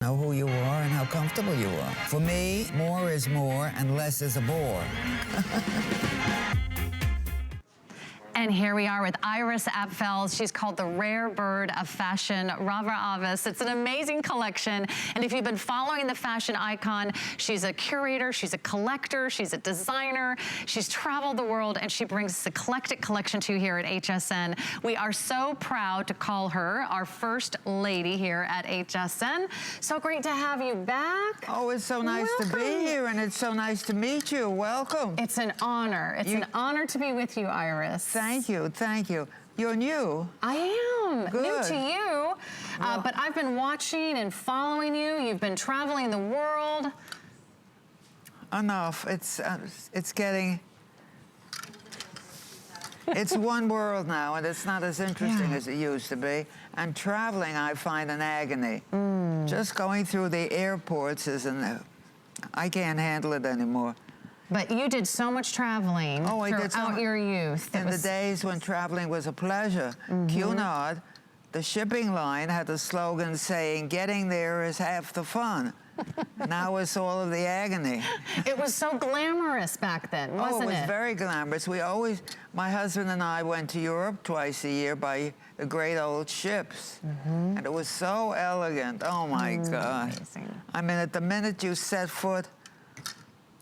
Know who you are and how comfortable you are. For me, more is more and less is a bore. And here we are with Iris Apfel. She's called the rare bird of fashion, Rara Avis. It's an amazing collection. And if you've been following the fashion icon, she's a curator, she's a collector, she's a designer. She's traveled the world and she brings this eclectic collection to you here at HSN. We are so proud to call her our first lady here at HSN. So great to have you back. Oh, it's so nice to be here and it's so nice to meet you. Welcome. It's an honor. It's an honor to be with you, Iris. Thank you, thank you. You're new. I am. Good. New to you, Well, but I've been watching and following you. You've been traveling the world. Enough. It's getting. It's one world now, and it's not as interesting as it used to be. And traveling, I find an agony. Just going through the airports I can't handle it anymore. But you did so much traveling throughout your youth. In the days when traveling was a pleasure. Cunard, the shipping line, had a slogan saying, "Getting there is half the fun." Now it's all of the agony. It was so glamorous back then, wasn't it? Oh, it was very glamorous. My husband and I went to Europe twice a year by the great old ships. And it was so elegant. Oh, my God. Amazing. I mean, at the minute you set foot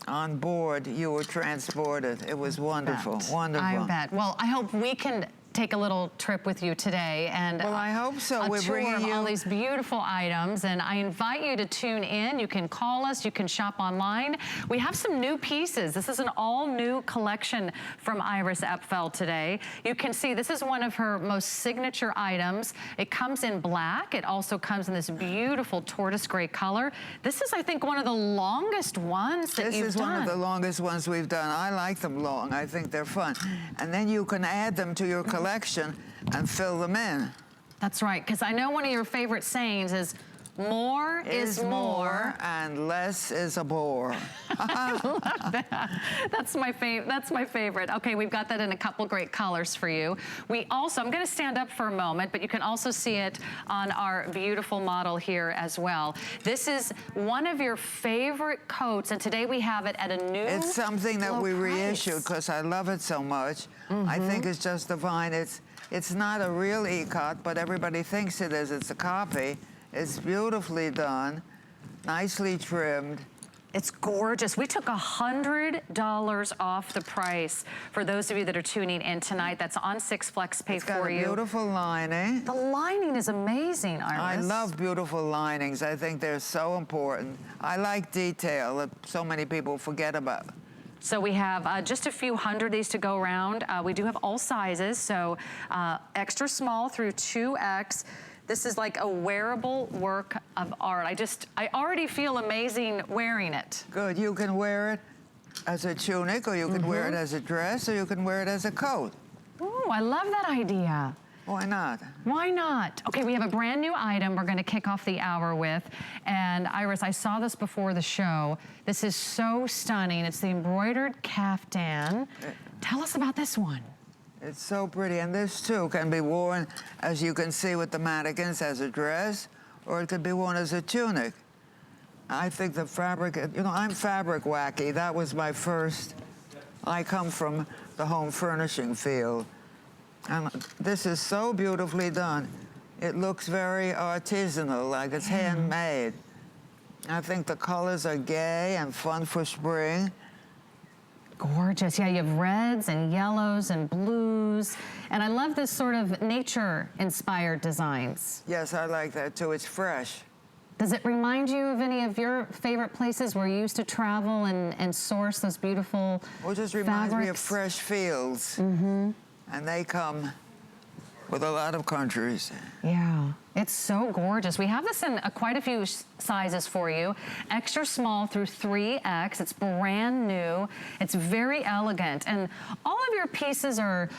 on board, you were transported. It was wonderful, wonderful. I bet. Well, I hope we can take a little trip with you today and well, I hope so. a We're tour bringing of you all these beautiful items, and I invite you to tune in. You can call us, you can shop online. We have some new pieces. This is an all-new collection from Iris Apfel today. You can see this is one of her most signature items. It comes in black. It also comes in this beautiful tortoise gray color. This is, I think, one of the longest ones that you've done. This is one of the longest ones we've done. I like them long. I think they're fun. And then you can add them to your collection and fill them in. That's right, because I know one of your favorite sayings is, more is more and less is a bore. I love that. That's my favorite. Okay, we've got that in a couple great colors for you. We also, I'm going to stand up for a moment, but you can also see it on our beautiful model here as well. This is one of your favorite coats, and today we have it at a new It's something that we price. reissued because I love it so much. I think it's just divine. It's not a real Ikat, but everybody thinks it is. It's a copy. It's beautifully done, nicely trimmed. It's gorgeous. We took $100 off the price for those of you that are tuning in tonight. That's on 6 Flex Pay for you. It's got a beautiful lining. The lining is amazing, Iris. I love beautiful linings. I think they're so important. I like detail that so many people forget about. So we have just a few hundred of these to go around. We do have all sizes, so extra small through 2X. This is like a wearable work of art. I already feel amazing wearing it. Good, you can wear it as a tunic, or you can wear it as a dress, or you can wear it as a coat. Ooh, I love that idea. Why not? Why not? Okay, we have a brand new item we're gonna kick off the hour with. And Iris, I saw this before the show. This is so stunning. It's the embroidered caftan. Tell us about this one. It's so pretty, and this too can be worn, as you can see with the mannequins, as a dress, or it could be worn as a tunic. I think the fabric, you know, I'm fabric wacky. That was my first. I come from the home furnishing field. And this is so beautifully done. It looks very artisanal, like it's handmade. I think the colors are gay and fun for spring. Gorgeous. Yeah, you have reds and yellows and blues. And I love this sort of nature-inspired designs. Yes, I like that too. It's fresh. Does it remind you of any of your favorite places where you used to travel and source those beautiful Well, it just reminds me of fabrics? fresh fields. And they come with a lot of countries. Yeah, it's so gorgeous. We have this in quite a few sizes for you. Extra small through 3X. It's brand new. It's very elegant. And all of your pieces are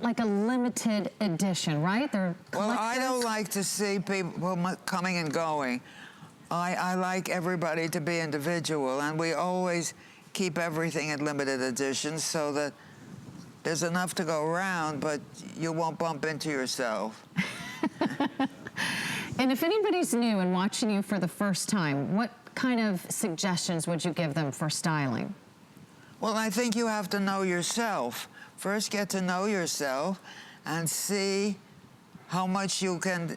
like a limited edition, right? They're Well, I collectors. don't like to see people coming and going. I like everybody to be individual, and we always keep everything in limited editions so that there's enough to go around, but you won't bump into yourself. And if anybody's new and watching you for the first time, what kind of suggestions would you give them for styling? Well, I think you have to know yourself. First, get to know yourself and see how much you can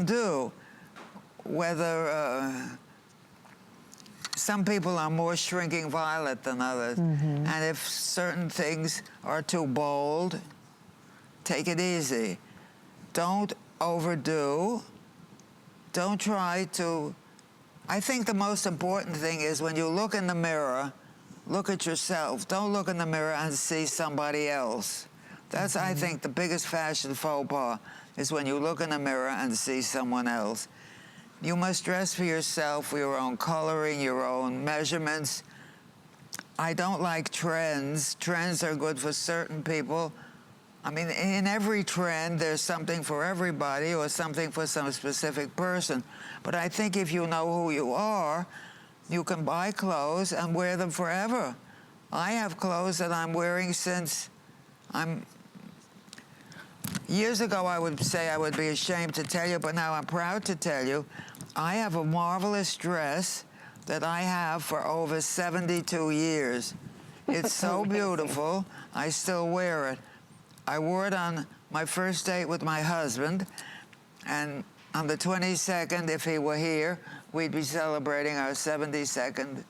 do. Whether some people are more shrinking violet than others, and if certain things are too bold, take it easy. Don't overdo. Don't try to. I think the most important thing is when you look in the mirror, look at yourself. Don't look in the mirror and see somebody else. That's, I think, the biggest fashion faux pas, is when you look in the mirror and see someone else. You must dress for yourself, for your own coloring, your own measurements. I don't like trends. Trends are good for certain people. I mean, in every trend, there's something for everybody or something for some specific person. But I think if you know who you are, you can buy clothes and wear them forever. I have clothes that I'm wearing since years ago I would say I would be ashamed to tell you, but now I'm proud to tell you, I have a marvelous dress that I have for over 72 years. It's so beautiful, I still wear it. I wore it on my first date with my husband, and on the 22nd, if he were here, we'd be celebrating our 72nd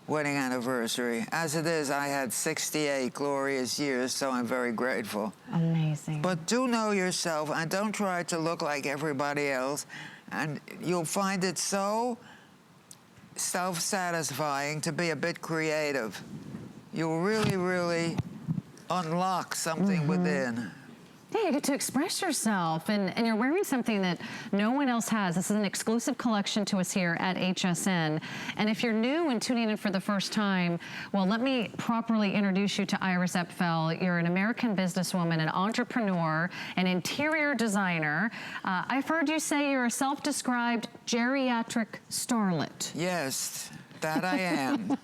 wedding anniversary. As it is, I had 68 glorious years, so I'm very grateful. Amazing. But do know yourself, and don't try to look like everybody else, and you'll find it so self-satisfying to be a bit creative. You'll really, really unlock something within. Yeah, you get to express yourself, and you're wearing something that no one else has. This is an exclusive collection to us here at HSN. And if you're new and tuning in for the first time, well, let me properly introduce you to Iris Apfel. You're an American businesswoman, an entrepreneur, an interior designer. I've heard you say you're a self-described geriatric starlet. Yes, that I am.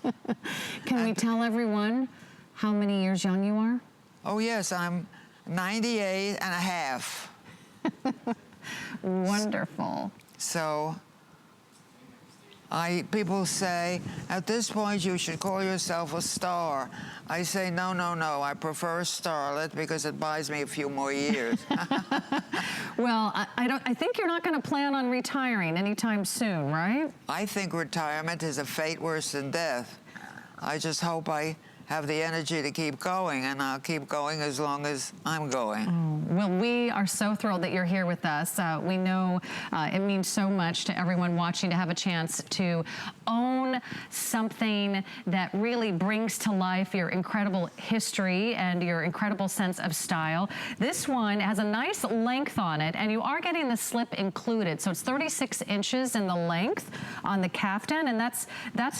Can we tell everyone how many years young you are? Oh, yes, I'm 98 and a half. Wonderful. So people say, at this point you should call yourself a star. I say, no, no, no, I prefer starlet because it buys me a few more years. Well, I think you're not going to plan on retiring anytime soon, right? I think retirement is a fate worse than death. I just hope I have the energy to keep going, and I'll keep going as long as I'm going. Oh, well, we are so thrilled that you're here with us. We know it means so much to everyone watching to have a chance to own something that really brings to life your incredible history and your incredible sense of style. This one has a nice length on it, and you are getting the slip included. So it's 36 inches in the length on the caftan, and that's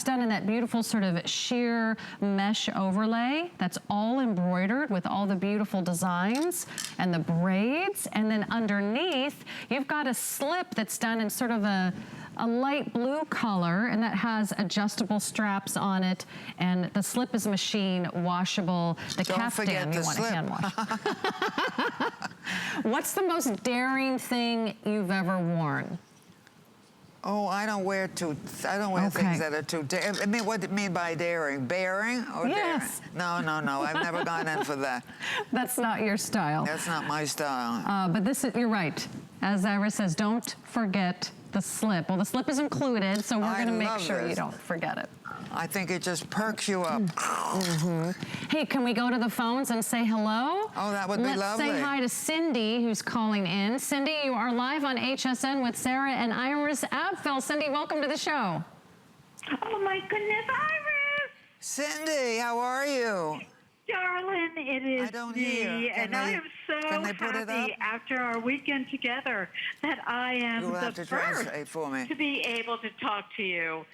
done in that beautiful sort of sheer mesh overlay that's all embroidered with all the beautiful designs and the braids. And then underneath, you've got a slip that's done in sort of a light blue color, and that has adjustable straps on it. And the slip is machine washable. The caftan, you want to hand wash. What's the most daring thing you've ever worn? Oh, I don't wear things that are too daring. I mean, what do you mean by daring? Bearing or yes. daring? No, no, no. I've never gone in for that. That's not your style. That's not my style. But you're right. As Iris says, don't forget the slip. Well, the slip is included, so we're going to make sure you don't forget it. I think it just perks you up. Hey, can we go to the phones and say hello? Oh, that would be lovely. Let's say hi to Cindy, who's calling in. Cindy, you are live on HSN with Sarah and Iris Apfel. Cindy, welcome to the show. Oh, my goodness, Iris! Cindy, how are you? Darling, it is I don't me, hear. and I am so happy after our weekend together that I am the first to be able to talk to you.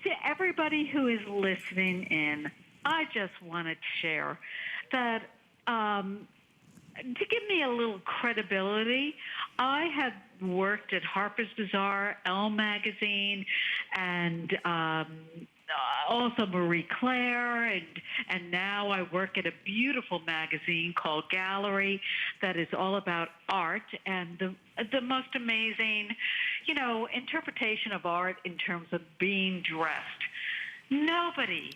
To everybody who is listening in, I just want to share that to give me a little credibility, I have worked at Harper's Bazaar, Elle Magazine, and also Marie Claire, and now I work at a beautiful magazine called Gallery that is all about art and the most amazing, you know, interpretation of art in terms of being dressed. Nobody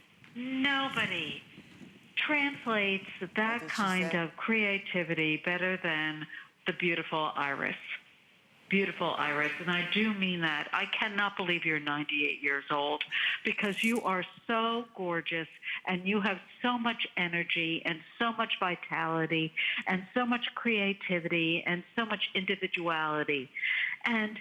translates that kind of creativity better than the beautiful Iris. Beautiful, Iris, and I do mean that. I cannot believe you're 98 years old because you are so gorgeous and you have so much energy and so much vitality and so much creativity and so much individuality. And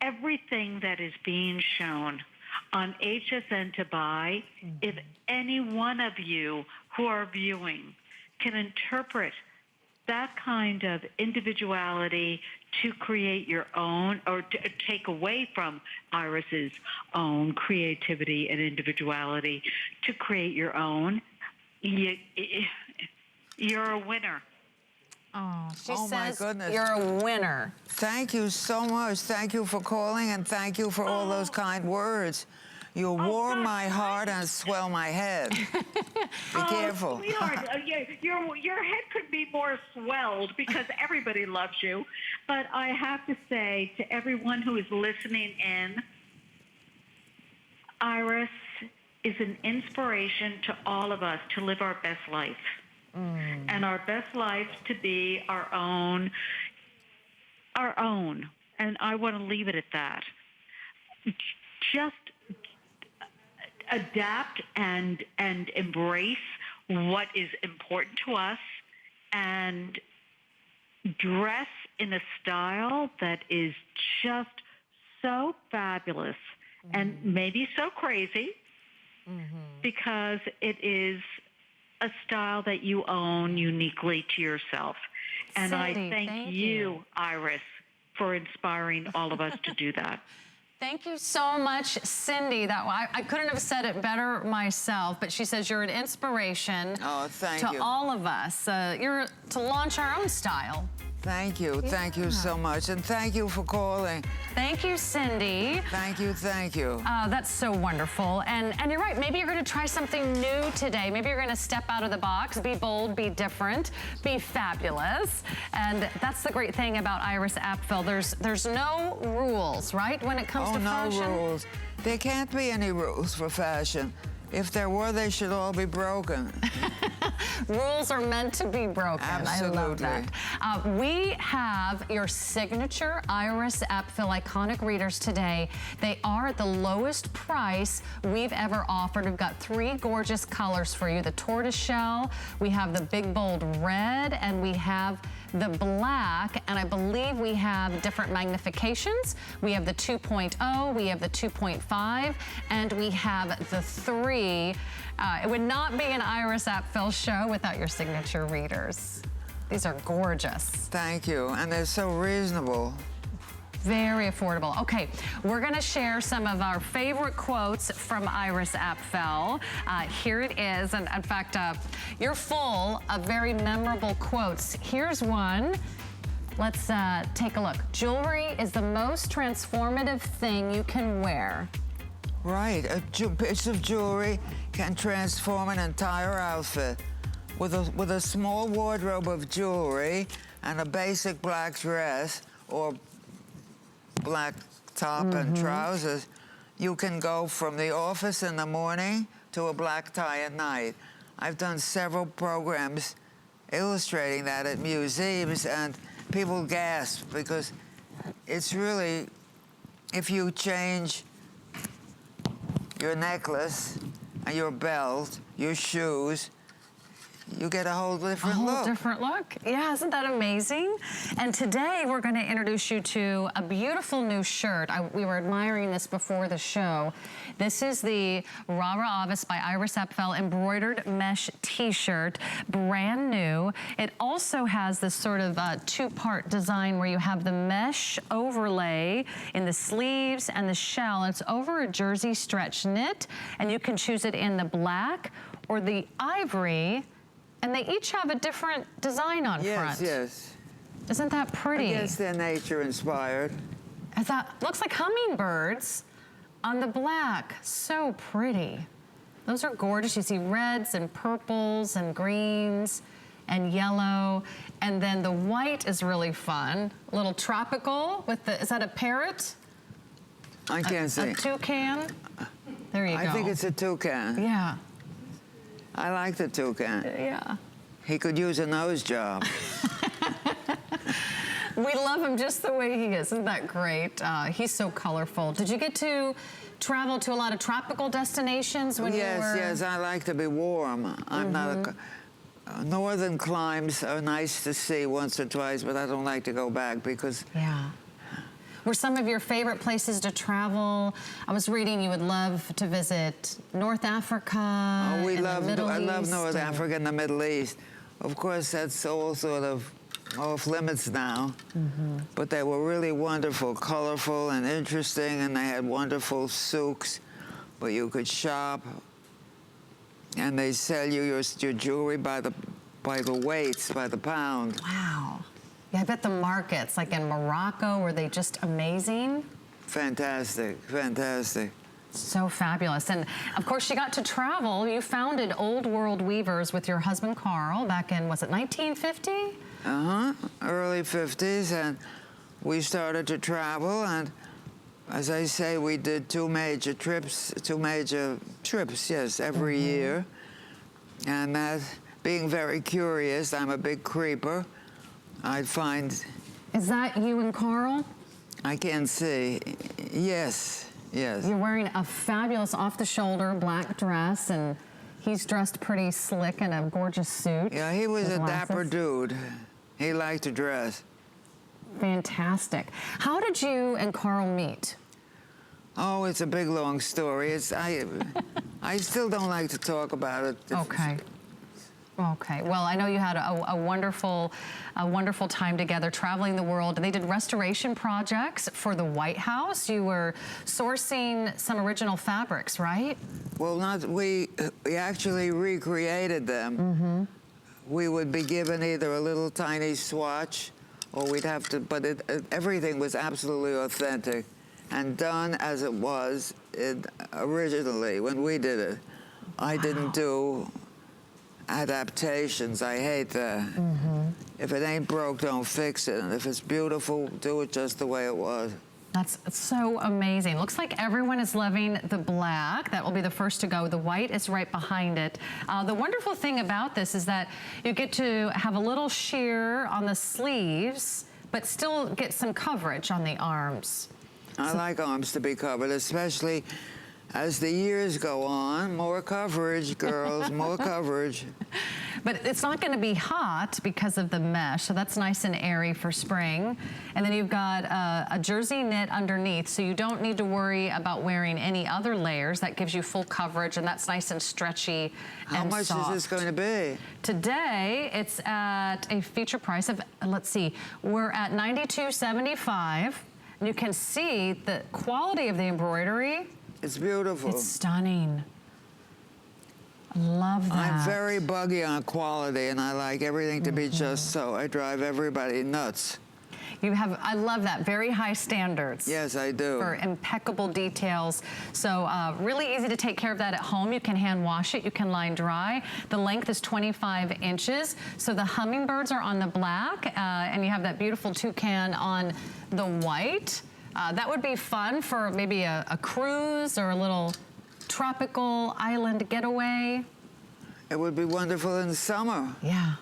everything that is being shown on HSN to buy, if any one of you who are viewing can interpret that kind of individuality to create your own, or to take away from Iris's own creativity and individuality to create your own, you're a winner. Oh, she says my goodness. You're a winner. Thank you so much. Thank you for calling, and thank you for all those kind words. You warm my heart and swell my head. Be careful. Sweetheart, your head could be more swelled because everybody loves you. But I have to say to everyone who is listening in, Iris is an inspiration to all of us to live our best life. And our best life to be our own. And I want to leave it at that. Just adapt and embrace what is important to us and dress in a style that is just so fabulous and maybe so crazy because it is a style that you own uniquely to yourself. And Cindy, I thank you, Iris, for inspiring all of us to do that. Thank you so much, Cindy. I couldn't have said it better myself, but she says you're an inspiration to all of us. You're to launch our own style. Thank you. Yeah. Thank you so much. And thank you for calling. Thank you, Cindy. Thank you. Thank you. That's so wonderful. And you're right. Maybe you're going to try something new today. Maybe you're going to step out of the box, be bold, be different, be fabulous. And that's the great thing about Iris Apfel. There's no rules, right, when it comes to fashion? No rules. There can't be any rules for fashion. If there were, they should all be broken. Rules are meant to be broken. Absolutely. I love that. We have your signature Iris Apfel iconic readers today. They are at the lowest price we've ever offered. We've got 3 gorgeous colors for you. The tortoiseshell, we have the big bold red, and we have the black, and I believe we have different magnifications. We have the 2.0, we have the 2.5, and we have the 3. It would not be an Iris Apfel show without your signature readers. These are gorgeous. Thank you, and they're so reasonable. Very affordable. Okay, we're gonna share some of our favorite quotes from Iris Apfel. Here it is, and in fact, you're full of very memorable quotes. Here's one. Let's take a look. Jewelry is the most transformative thing you can wear. Right, a piece of jewelry can transform an entire outfit. With a small wardrobe of jewelry and a basic black dress or black top and trousers, you can go from the office in the morning to a black tie at night. I've done several programs illustrating that at museums, and people gasp because it's really, if you change your necklace and your belt, your shoes, you get a whole different look. A whole different look. Yeah, isn't that amazing? And today we're going to introduce you to a beautiful new shirt. We were admiring this before the show. This is the Rara Avis by Iris Apfel embroidered mesh t-shirt, brand new. It also has this sort of 2-part design where you have the mesh overlay in the sleeves and the shell. It's over a jersey stretch knit, and you can choose it in the black or the ivory. And they each have a different design on front. Yes. Isn't that pretty? I guess they're nature inspired. I thought, looks like hummingbirds on the black. So pretty. Those are gorgeous. You see reds and purples and greens and yellow. And then the white is really fun. A little tropical with the, is that a parrot? I can't see. A toucan? There you go. I think it's a toucan. Yeah. I like the toucan. Yeah. He could use a nose job. We love him just the way he is. Isn't that great? He's so colorful. Did you get to travel to a lot of tropical destinations when you were? Yes, I like to be warm. I'm not a... northern climes are nice to see once or twice, but I don't like to go back because... Yeah. Were some of your favorite places to travel? I was reading you would love to visit North Africa. Oh, I love East North Africa and the Middle East. Of course, that's all sort of off limits now. But they were really wonderful, colorful, and interesting, and they had wonderful souks where you could shop, and they sell you your jewelry by the weights, by the pound. Wow. Yeah, I bet the markets, like in Morocco, were they just amazing? Fantastic, fantastic. So fabulous. And of course, you got to travel. You founded Old World Weavers with your husband, Carl, back in, was it 1950? Early 50s, and we started to travel, and as I say, we did two major trips, yes, every year. And that, being very curious, I'm a big creeper, I'd find... Is that you and Carl? I can't see. Yes, yes. You're wearing a fabulous off-the-shoulder black dress, and he's dressed pretty slick in a gorgeous suit. Yeah, he was a dapper dude. He liked to dress. Fantastic. How did you and Carl meet? Oh, it's a big, long story. I still don't like to talk about it. Okay. Okay. Well, I know you had a wonderful time together, traveling the world. They did restoration projects for the White House. You were sourcing some original fabrics, right? Well, we actually recreated them. We would be given either a little tiny swatch, or we'd have to. But everything was absolutely authentic, and done as it was originally when we did it. I didn't do adaptations. I hate that. If it ain't broke, don't fix it. And if it's beautiful, do it just the way it was. That's so amazing. Looks like everyone is loving the black. That will be the first to go. The white is right behind it. The wonderful thing about this is that you get to have a little sheer on the sleeves, but still get some coverage on the arms. I like arms to be covered, especially as the years go on. More coverage, girls, more coverage. But it's not going to be hot because of the mesh, so that's nice and airy for spring. And then you've got a jersey knit underneath, so you don't need to worry about wearing any other layers. That gives you full coverage, and that's nice and stretchy and soft. How much is this going to be? Today, it's at a feature price of, let's see, we're at $92.75. And you can see the quality of the embroidery. It's beautiful. It's stunning. Love that. I'm very buggy on quality, and I like everything to be just so. I drive everybody nuts. You have, I love that, very high standards. Yes, I do. For impeccable details. So really easy to take care of that at home. You can hand wash it, you can line dry. The length is 25 inches. So the hummingbirds are on the black, and you have that beautiful toucan on the white. That would be fun for maybe a cruise or a little tropical island getaway. It would be wonderful in the summer. Yeah,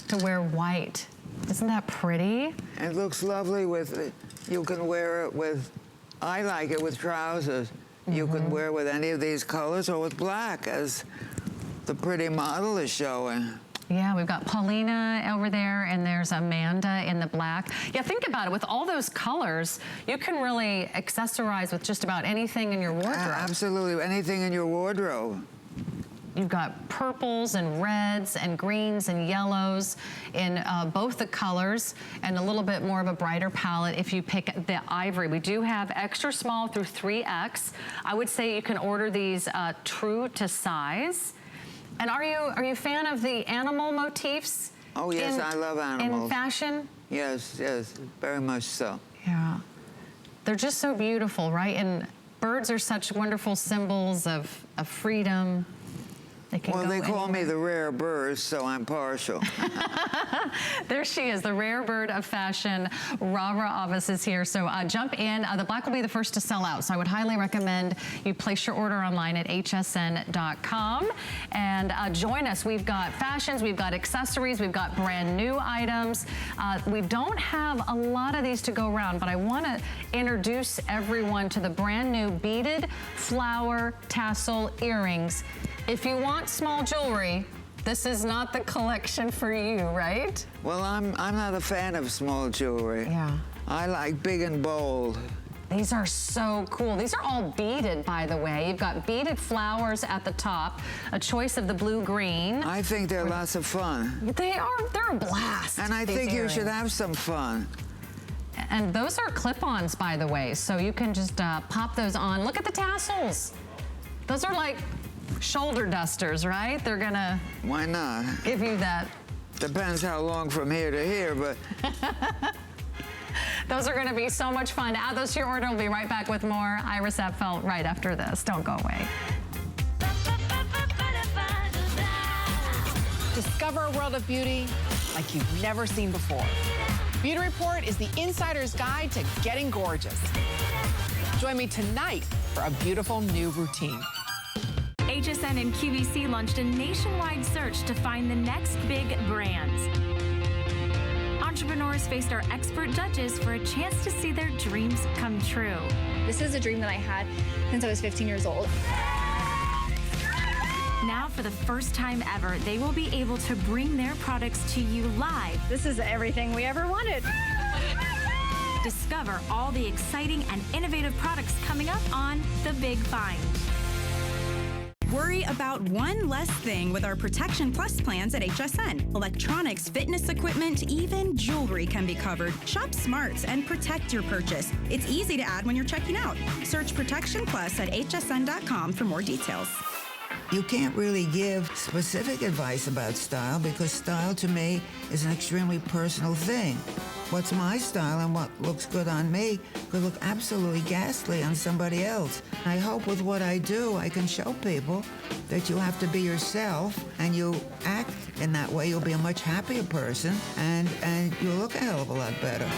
to wear white. Isn't that pretty? It looks lovely with, you can wear it with, I like it with trousers. You can wear it with any of these colors or with black, as the pretty model is showing. Yeah, we've got Paulina over there, and there's Amanda in the black. Yeah, think about it. With all those colors, you can really accessorize with just about anything in your wardrobe. Absolutely, anything in your wardrobe. You've got purples and reds and greens and yellows in both the colors, and a little bit more of a brighter palette if you pick the ivory. We do have extra small through 3X. I would say you can order these true to size. And are you a fan of the animal motifs? Oh yes, I love animals. In fashion? Yes, yes, very much so. Yeah. They're just so beautiful, right? And birds are such wonderful symbols of freedom. Well, they call me the rare bird, so I'm partial. There she is, the rare bird of fashion. Rara Avis is here, so jump in. The black will be the first to sell out, so I would highly recommend you place your order online at hsn.com and join us. We've got fashions, we've got accessories, we've got brand new items. We don't have a lot of these to go around, but I want to introduce everyone to the brand new beaded flower tassel earrings. If you want small jewelry, this is not the collection for you, right? Well, I'm not a fan of small jewelry. Yeah. I like big and bold. These are so cool. These are all beaded, by the way. You've got beaded flowers at the top, a choice of the blue-green. I think they're lots of fun. They're a blast. And I think you should have some fun. And those are clip-ons, by the way, so you can just pop those on. Look at the tassels. Those are like shoulder dusters, right? They're gonna... Why not? Give you that. Depends how long from here to here, but... Those are gonna be so much fun. Add those to your order. We'll be right back with more Iris Apfel right after this. Don't go away. Discover a world of beauty like you've never seen before. Beauty Report is the insider's guide to getting gorgeous. Join me tonight for a beautiful new routine. HSN and QVC launched a nationwide search to find the next big brands. Entrepreneurs faced our expert judges for a chance to see their dreams come true. This is a dream that I had since I was 15 years old. Now, for the first time ever, they will be able to bring their products to you live. This is everything we ever wanted. Discover all the exciting and innovative products coming up on The Big Find. Worry about one less thing with our Protection Plus plans at HSN. Electronics, fitness equipment, even jewelry can be covered. Shop smart and protect your purchase. It's easy to add when you're checking out. Search Protection Plus at hsn.com for more details. You can't really give specific advice about style because style to me is an extremely personal thing. What's my style and what looks good on me could look absolutely ghastly on somebody else. I hope with what I do, I can show people that you have to be yourself and you act in that way. You'll be a much happier person and you'll look a hell of a lot better.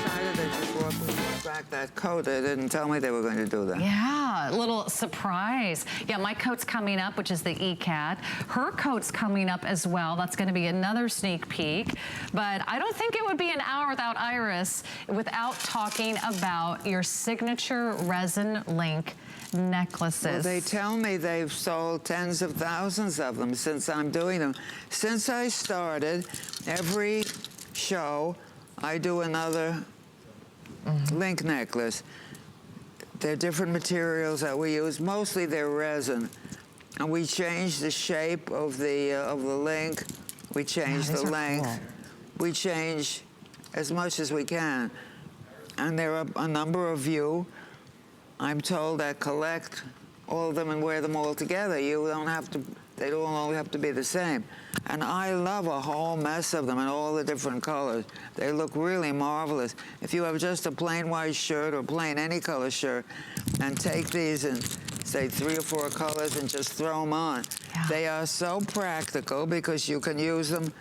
Excited that you brought back that coat. They didn't tell me they were going to do that. Yeah, a little surprise. Yeah, my coat's coming up, which is the Ikat. Her coat's coming up as well. That's going to be another sneak peek. But I don't think it would be an hour without Iris without talking about your signature resin link necklaces. Well, they tell me they've sold tens of thousands of them since I'm doing them. Since I started, every show, I do another link necklace. They're different materials that we use. Mostly they're resin. And we change the shape of the link. We change the length. Cool. We change as much as we can. And there are a number of you, I'm told, that collect all of them and wear them all together. You don't have to, they don't all have to be the same. And I love a whole mess of them in all the different colors. They look really marvelous. If you have just a plain white shirt or plain any color shirt and take these and say 3 or 4 colors and just throw them on, they are so practical because you can use them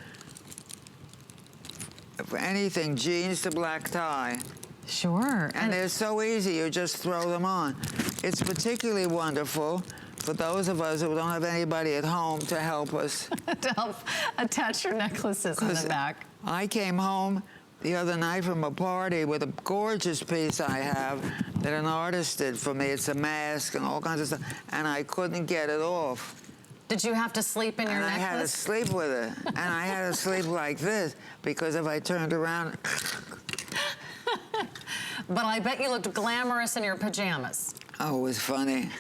for anything, jeans to black tie. Sure. And they're so easy, you just throw them on. It's particularly wonderful for those of us who don't have anybody at home to help us. To help attach your necklaces in the back. I came home the other night from a party with a gorgeous piece I have that an artist did for me. It's a mask and all kinds of stuff, and I couldn't get it off. Did you have to sleep in your necklace? I had to sleep with it, and I had to sleep like this because if I turned around... But I bet you looked glamorous in your pajamas. Oh, it was funny.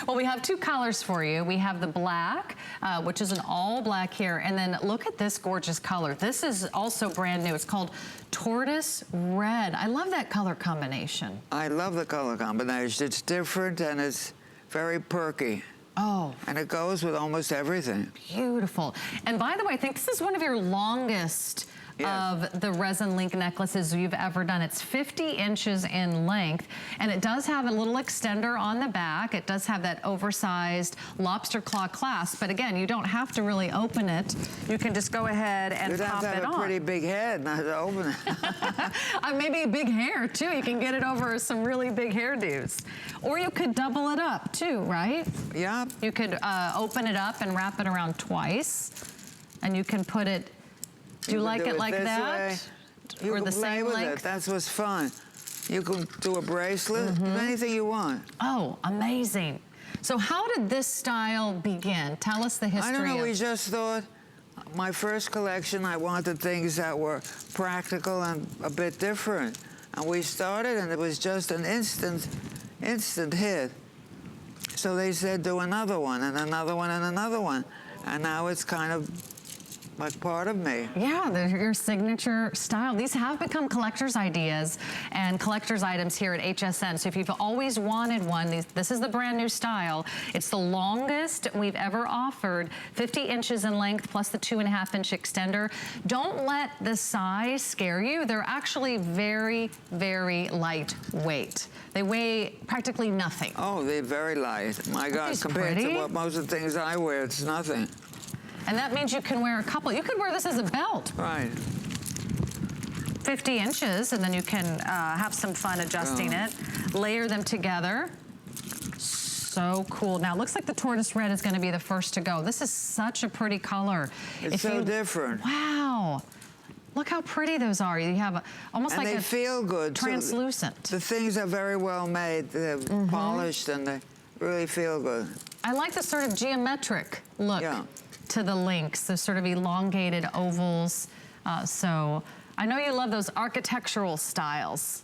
Well, we have 2 colors for you. We have the black, which is an all black here, and then look at this gorgeous color. This is also brand new. It's called tortoise red. I love that color combination. I love the color combination. It's different and it's very perky. Oh. And it goes with almost everything. Beautiful. And by the way, I think this is one of your longest of the resin link necklaces you've ever done. It's 50 inches in length, and it does have a little extender on the back. It does have that oversized lobster claw clasp, but again, you don't have to really open it. You can just go ahead and You'd pop have to it have on. a pretty big head not to open it. Maybe big hair too. You can get it over some really big hairdos. Or you could double it up too, right? Yeah. You could open it up and wrap it around twice, and you can put it. Do you like it like that? You or can the play same with length? it. That's what's fun. You can do a bracelet, do anything you want. Oh, amazing. So how did this style begin? Tell us the history. I don't know, of we just thought, my first collection, I wanted things that were practical and a bit different. And we started, and it was just an instant hit. So they said, do another one, and another one, and another one. And now it's kind of like part of me. Yeah, they're your signature style. These have become collector's ideas and collector's items here at HSN. So if you've always wanted one, this is the brand new style. It's the longest we've ever offered, 50 inches in length plus the 2.5-inch extender. Don't let the size scare you. They're actually very, very lightweight. They weigh practically nothing. Oh, they're very light. My God, compared to what most of the things I wear, it's nothing. And that means you can wear a couple. You could wear this as a belt. Right. 50 inches, and then you can have some fun adjusting it. Layer them together. So cool. Now, it looks like the tortoise red is going to be the first to go. This is such a pretty color. It's so different. Wow. Look how pretty those are. You have almost like they feel good, translucent. The things are very well made. They're polished, and they really feel good. I like the sort of geometric look to the links, the sort of elongated ovals. So I know you love those architectural styles.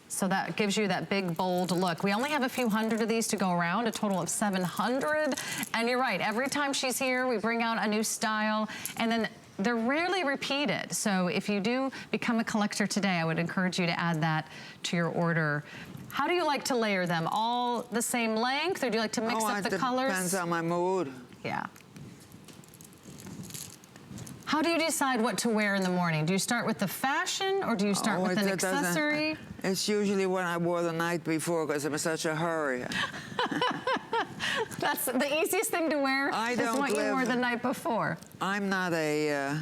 So that gives you that big, bold look. We only have a few hundred of these to go around, a total of 700. And you're right, every time she's here, we bring out a new style, and then they're rarely repeated. So if you do become a collector today, I would encourage you to add that to your order. How do you like to layer them? All the same length, or do you like to mix up the colors? It depends on my mood. Yeah. How do you decide what to wear in the morning? Do you start with the fashion, or do you start with an accessory? It's usually what I wore the night before, because I'm in such a hurry. That's the easiest thing to wear. Is what you wore the night before. I'm not a,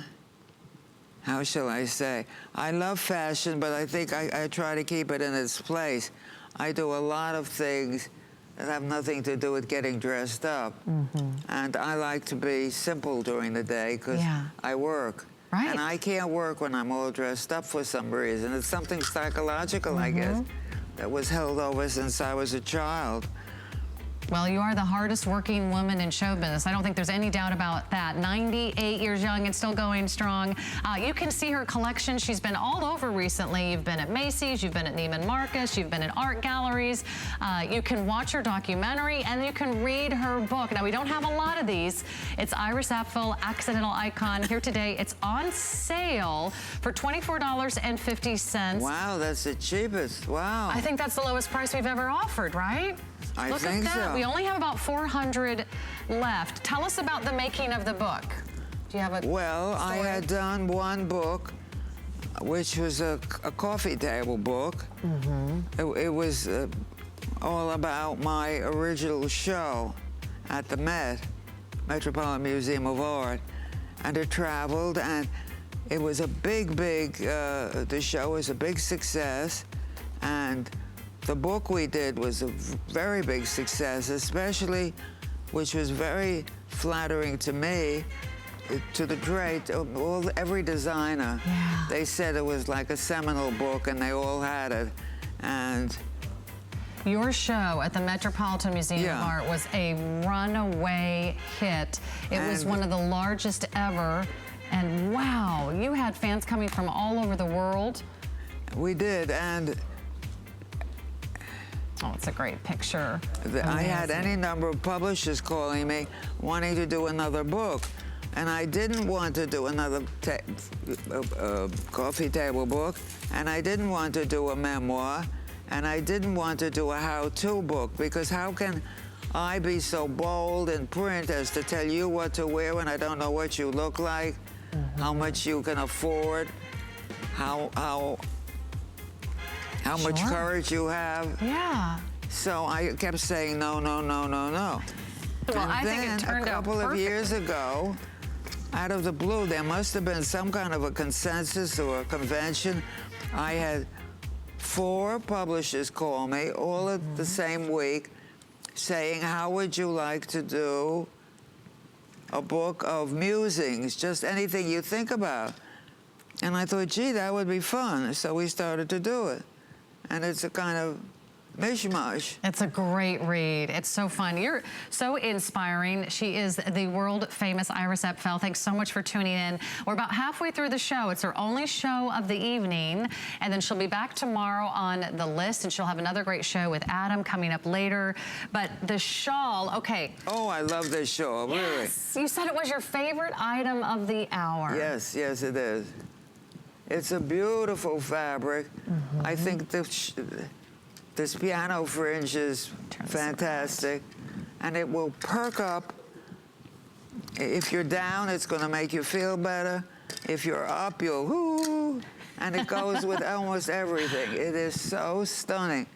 how shall I say? I love fashion, but I think I try to keep it in its place. I do a lot of things that have nothing to do with getting dressed up. And I like to be simple during the day because I work. Right. And I can't work when I'm all dressed up for some reason. It's something psychological, I guess, that was held over since I was a child. Well, you are the hardest working woman in show business. I don't think there's any doubt about that. 98 years young and still going strong. You can see her collection. She's been all over recently. You've been at Macy's, you've been at Neiman Marcus, you've been at art galleries. You can watch her documentary, and you can read her book. Now, we don't have a lot of these. It's Iris Apfel, Accidental Icon. Here today, it's on sale for $24.50. Wow, that's the cheapest. Wow. I think that's the lowest price we've ever offered, right? I Look think at that. so. We only have about 400 left. Tell us about the making of the book. Do you have a Well, story? I had done one book, which was a coffee table book. It was all about my original show at the Metropolitan Museum of Art. And it traveled, and it was a big, the show was a big success. And the book we did was a very big success, especially, which was very flattering to me, to the trade, every designer. Yeah. They said it was like a seminal book, and they all had it. And your show at the Metropolitan Museum of Art was a runaway hit. It was one of the largest ever. And wow, you had fans coming from all over the world. We did, and oh, it's a great picture. I had any number of publishers calling me, wanting to do another book. And I didn't want to do another coffee table book, and I didn't want to do a memoir, and I didn't want to do a how-to book, because how can I be so bold in print as to tell you what to wear when I don't know what you look like? how much you can afford, how much courage you have. Yeah. So I kept saying no, no, no, no, no. Well, and I think it turned out a couple of years ago, out of the blue, there must have been some kind of a consensus or a convention. I had 4 publishers call me all at the same week saying, how would you like to do a book of musings, just anything you think about? And I thought, gee, that would be fun. So we started to do it. And it's a kind of mishmash. It's a great read. It's so fun. You're so inspiring. She is the world famous Iris Apfel. Thanks so much for tuning in. We're about halfway through the show. It's her only show of the evening. And then she'll be back tomorrow on The List, and she'll have another great show with Adam coming up later. But the shawl, okay. Oh, I love this shawl, really. Yes. You said it was your favorite item of the hour. Yes, yes, it is. It's a beautiful fabric. I think this piano fringe is fantastic, and it will perk up. If you're down, it's going to make you feel better. If you're up, you'll whoo, and it goes with almost everything. It is so stunning.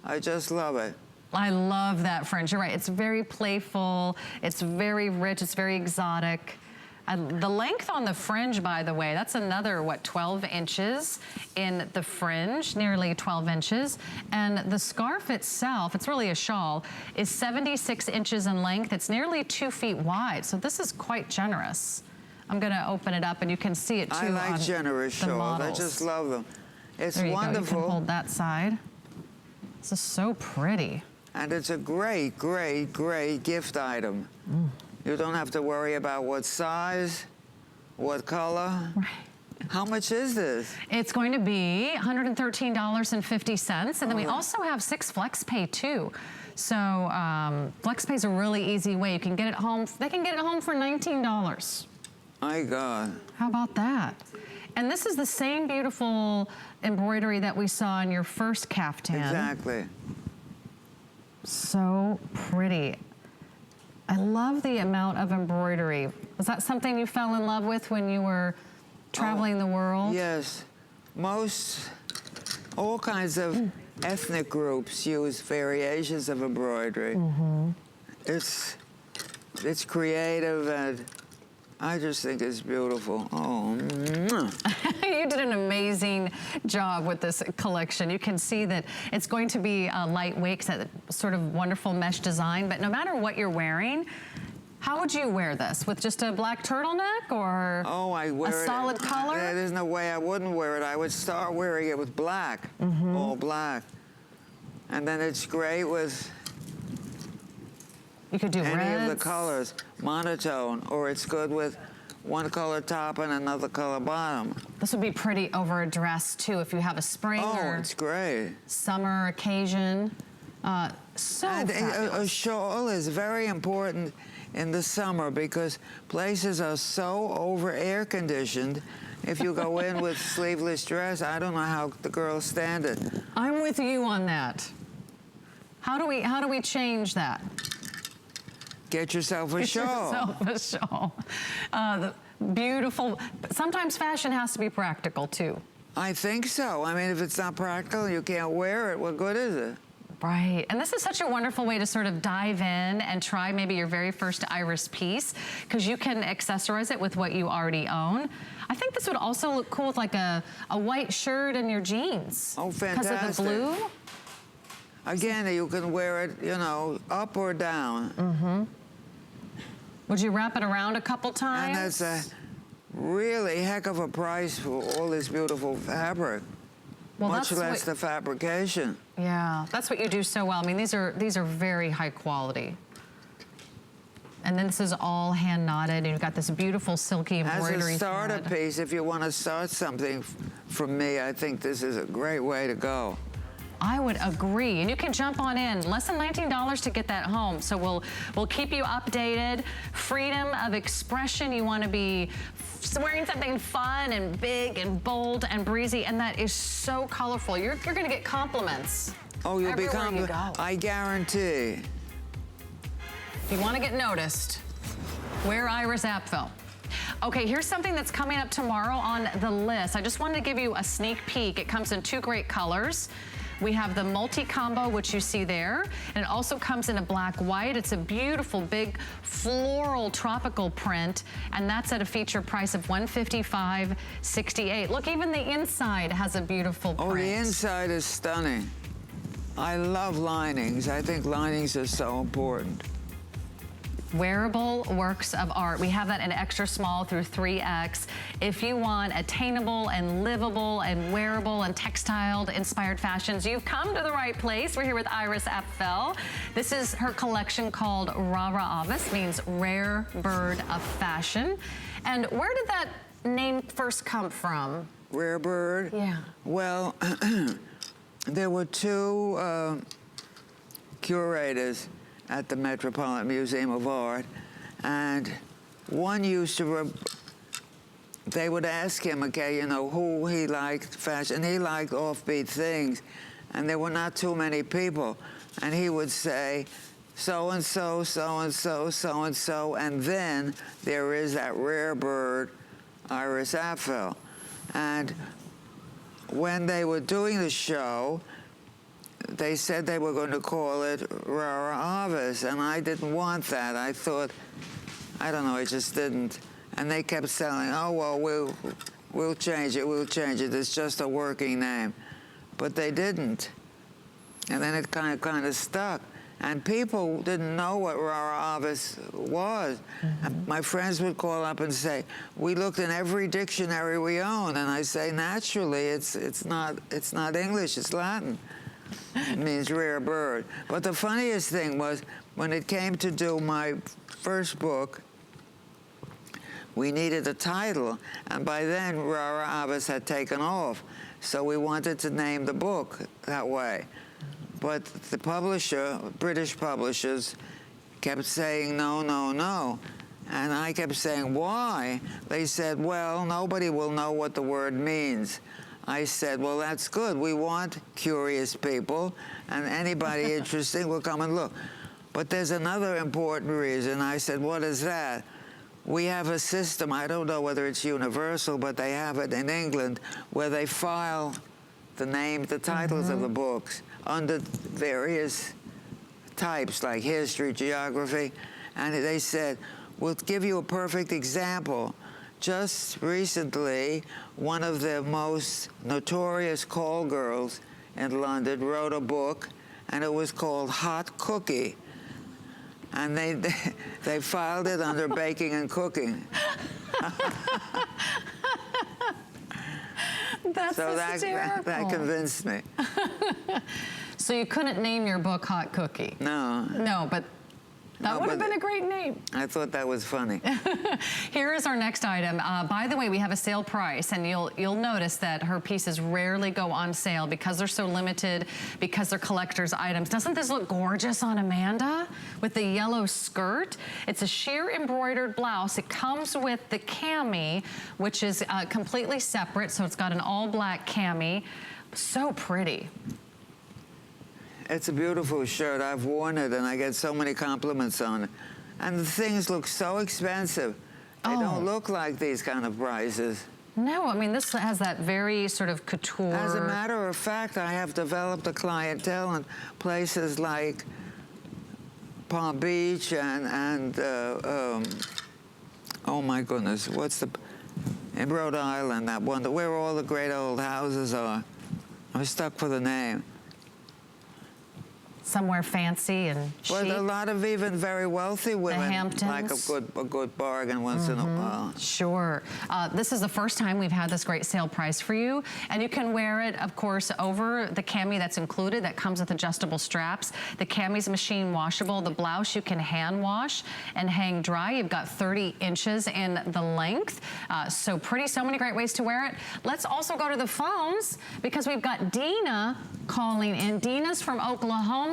I just love it. I love that fringe. You're right. It's very playful. It's very rich. It's very exotic. The length on the fringe, by the way, that's another, what, 12 inches in the fringe, nearly 12 inches. And the scarf itself, it's really a shawl, is 76 inches in length. It's nearly 2 feet wide, so this is quite generous. I'm gonna open it up and you can see it too. I like generous shawls. I just love them. It's wonderful. You can hold that side. This is so pretty. And it's a great, great, great gift item. You don't have to worry about what size, what color. Right. How much is this? It's going to be $113.50. And then we also have 6 flex pay too. So flex pay is a really easy way. You can get it home. They can get it home for $19. My God. How about that? And this is the same beautiful embroidery that we saw in your first caftan. Exactly. So pretty. I love the amount of embroidery. Was that something you fell in love with when you were traveling the world? Yes. All kinds of ethnic groups use variations of embroidery. It's creative, and I just think it's beautiful. Oh, You did an amazing job with this collection. You can see that it's going to be lightweight, that sort of wonderful mesh design, but no matter what you're wearing, how would you wear this? With just a black turtleneck or I wear a solid color? There's no way I wouldn't wear it. I would start wearing it with black, all black. And then it's great with you could do any reds. of the colors, monotone, or it's good with one color top and another color bottom. This would be pretty over a dress too if you have a spring or it's great. Summer occasion. So and fabulous. a shawl is very important in the summer because places are so over air conditioned. If you go in with sleeveless dress, I don't know how the girls stand it. I'm with you on that. How do we change that? Get yourself a shawl. Get yourself a shawl. Beautiful. Sometimes fashion has to be practical too. I think so. I mean, if it's not practical, you can't wear it. What good is it? Right, and this is such a wonderful way to sort of dive in and try maybe your very first Iris piece, because you can accessorize it with what you already own. I think this would also look cool with like a white shirt and your jeans. Oh, fantastic. Because of the blue. Again, you can wear it, you know, up or down. Would you wrap it around a couple times? And that's a really heck of a price for all this beautiful fabric. Well, much less the fabrication. Yeah, that's what you do so well. I mean, these are very high quality. And then this is all hand knotted, and you've got this beautiful silky embroidery. As a starter piece, if you want to start something from me, I think this is a great way to go. I would agree, and you can jump on in. Less than $19 to get that home. So we'll keep you updated. Freedom of expression. You want to be wearing something fun and big and bold and breezy, and that is so colorful. You're going to get compliments. Oh, you'll be complimented. I guarantee. If you want to get noticed, wear Iris Apfel. Okay, here's something that's coming up tomorrow on the list. I just wanted to give you a sneak peek. It comes in 2 great colors. We have the multi-combo, which you see there, and it also comes in a black white. It's a beautiful, big, floral, tropical print, and that's at a feature price of $155.68. Look, even the inside has a beautiful print. Oh, the inside is stunning. I love linings. I think linings are so important. Wearable works of art. We have that in extra small through 3X. If you want attainable and livable and wearable and textile inspired fashions, you've come to the right place. We're here with Iris Apfel. This is her collection called Rara Avis, means rare bird of fashion. And where did that name first come from? Rare bird? Yeah. Well, there were 2 curators at the Metropolitan Museum of Art, and one used to, they would ask him, okay, you know, who he liked fashion, and he liked offbeat things, and there were not too many people, and he would say, so-and-so, so-and-so, so-and-so, and then there is that rare bird, Iris Apfel. And when they were doing the show, they said they were going to call it Rara Avis, and I didn't want that. I thought, I don't know, I just didn't. And they kept saying, oh, well, we'll change it, we'll change it. It's just a working name. But they didn't. And then it kind of stuck. And people didn't know what Rara Avis was. Mm-hmm. My friends would call up and say, we looked in every dictionary we own. And I say, naturally, it's not English, it's Latin. It means rare bird. But the funniest thing was, when it came to do my first book, we needed a title, and by then Rara Avis had taken off. So we wanted to name the book that way. But the publisher, British publishers, kept saying no, no, no. And I kept saying, why? They said, well, nobody will know what the word means. I said, well, that's good. We want curious people, and anybody interesting will come and look. But there's another important reason. I said, what is that? We have a system, I don't know whether it's universal, but they have it in England, where they file the titles of the books under various types, like history, geography. And they said, we'll give you a perfect example. Just recently, one of the most notorious call girls in London wrote a book, and it was called Hot Cookie. And they filed it under baking and cooking. That's so that convinced me. So you couldn't name your book Hot Cookie? No. No, but that would have been a great name. I thought that was funny. Here is our next item. By the way, we have a sale price, and you'll notice that her pieces rarely go on sale because they're so limited, because they're collector's items. Doesn't this look gorgeous on Amanda with the yellow skirt? It's a sheer embroidered blouse. It comes with the cami, which is completely separate, so it's got an all-black cami. So pretty. It's a beautiful shirt. I've worn it, and I get so many compliments on it. And the things look so expensive. They don't look like these kind of prices. No, I mean, this has that very sort of couture. As a matter of fact, I have developed a clientele in places like Palm Beach and oh my goodness, in Rhode Island, that one, where all the great old houses are. I'm stuck for the name. Somewhere fancy and chic. Well, a lot of even very wealthy women like a good bargain once in a while. Sure. This is the first time we've had this great sale price for you, and you can wear it, of course, over the cami that's included. That comes with adjustable straps. The cami's machine washable. The blouse you can hand wash and hang dry. You've got 30 inches in the length. So pretty. So many great ways to wear it. Let's also go to the phones because we've got Dina calling in. Dina's from Oklahoma.